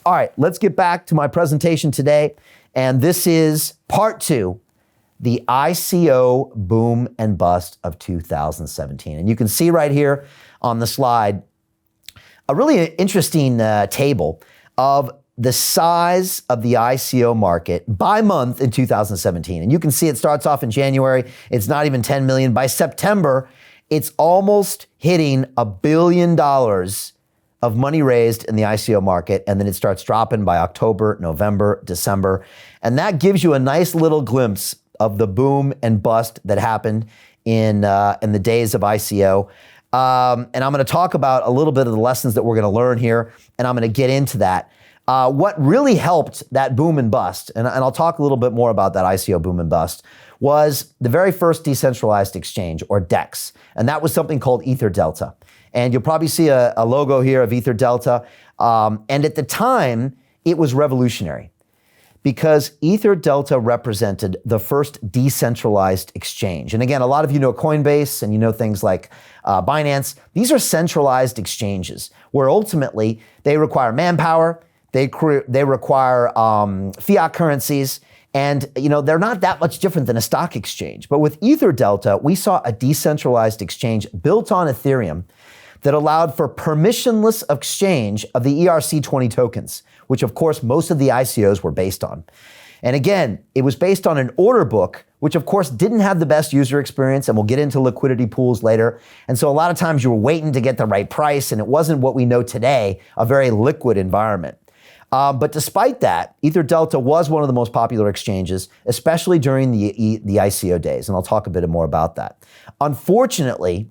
All right, let's get back to my presentation today. And this is part 2, the ICO boom and bust of 2017. And you can see right here on the slide, a really interesting table of the size of the ICO market by month in 2017. And you can see it starts off in January. It's not even 10 million. By September, it's almost hitting $1 billion of money raised in the ICO market. And then it starts dropping by October, November, December. And that gives you a nice little glimpse of the boom and bust that happened in the days of ICO. And I'm going to talk about a little bit of the lessons that we're going to learn here, and I'm going to get into that. What really helped that boom and bust, and I'll talk a little bit more about that ICO boom and bust, was the very first decentralized exchange, or DEX, and that was something called EtherDelta. And you'll probably see a logo here of EtherDelta, and at the time, it was revolutionary, because EtherDelta represented the first decentralized exchange. And again, a lot of you know Coinbase and you know things like Binance. These are centralized exchanges where ultimately they require manpower, they require fiat currencies, and they're not that much different than a stock exchange. But with EtherDelta, we saw a decentralized exchange built on Ethereum that allowed for permissionless exchange of the ERC20 tokens, which of course most of the ICOs were based on. And again, it was based on an order book, which of course didn't have the best user experience, and we'll get into liquidity pools later. And so a lot of times you were waiting to get the right price, and it wasn't what we know today, a very liquid environment. But despite that, EtherDelta was one of the most popular exchanges, especially during the ICO days, and I'll talk a bit more about that. Unfortunately,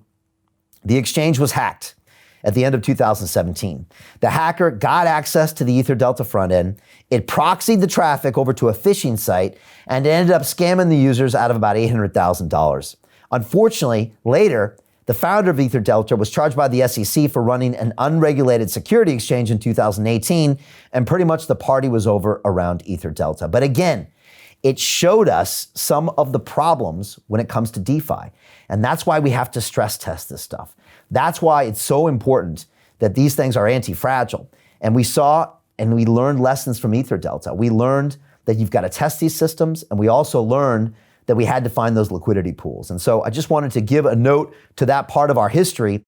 the exchange was hacked at the end of 2017. The hacker got access to the EtherDelta front end. It proxied the traffic over to a phishing site and ended up scamming the users out of about $800,000. Unfortunately, later, the founder of EtherDelta was charged by the SEC for running an unregulated security exchange in 2018, and pretty much the party was over around EtherDelta. But again, it showed us some of the problems when it comes to DeFi. And that's why we have to stress test this stuff. That's why it's so important that these things are anti-fragile. And we saw and we learned lessons from EtherDelta. We learned that you've got to test these systems, and we also learned that we had to find those liquidity pools. And so I just wanted to give a note to that part of our history.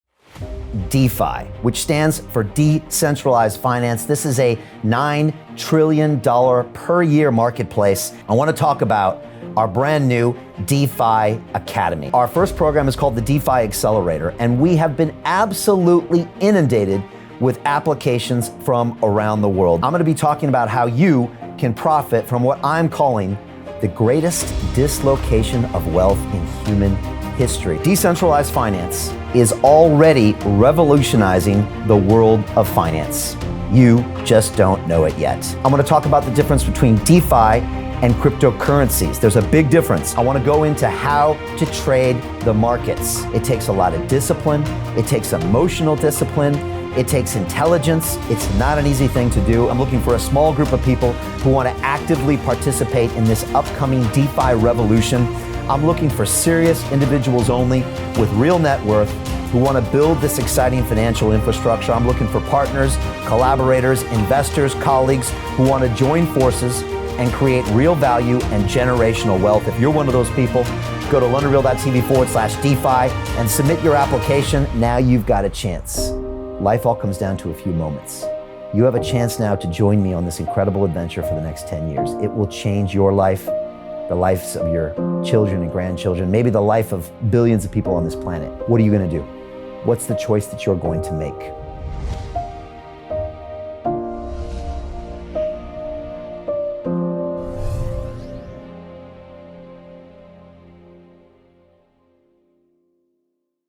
DeFi, which stands for decentralized finance. This is a $9 trillion per year marketplace. I want to talk about our brand new DeFi Academy. Our first program is called the DeFi Accelerator, and we have been absolutely inundated with applications from around the world. I'm going to be talking about how you can profit from what I'm calling the greatest dislocation of wealth in human history. Decentralized finance is already revolutionizing the world of finance. You just don't know it yet. I'm going to talk about the difference between DeFi and cryptocurrencies. There's a big difference. I want to go into how to trade the markets. It takes a lot of discipline. It takes emotional discipline. It takes intelligence. It's not an easy thing to do. I'm looking for a small group of people who want to actively participate in this upcoming DeFi revolution. I'm looking for serious individuals only with real net worth who want to build this exciting financial infrastructure. I'm looking for partners, collaborators, investors, colleagues who want to join forces and create real value and generational wealth. If you're one of those people, go to londonreal.tv/DeFi and submit your application. Now you've got a chance. Life all comes down to a few moments. You have a chance now to join me on this incredible adventure for the next 10 years. It will change your life, the lives of your children and grandchildren, maybe the life of billions of people on this planet. What are you going to do? What's the choice that you're going to make?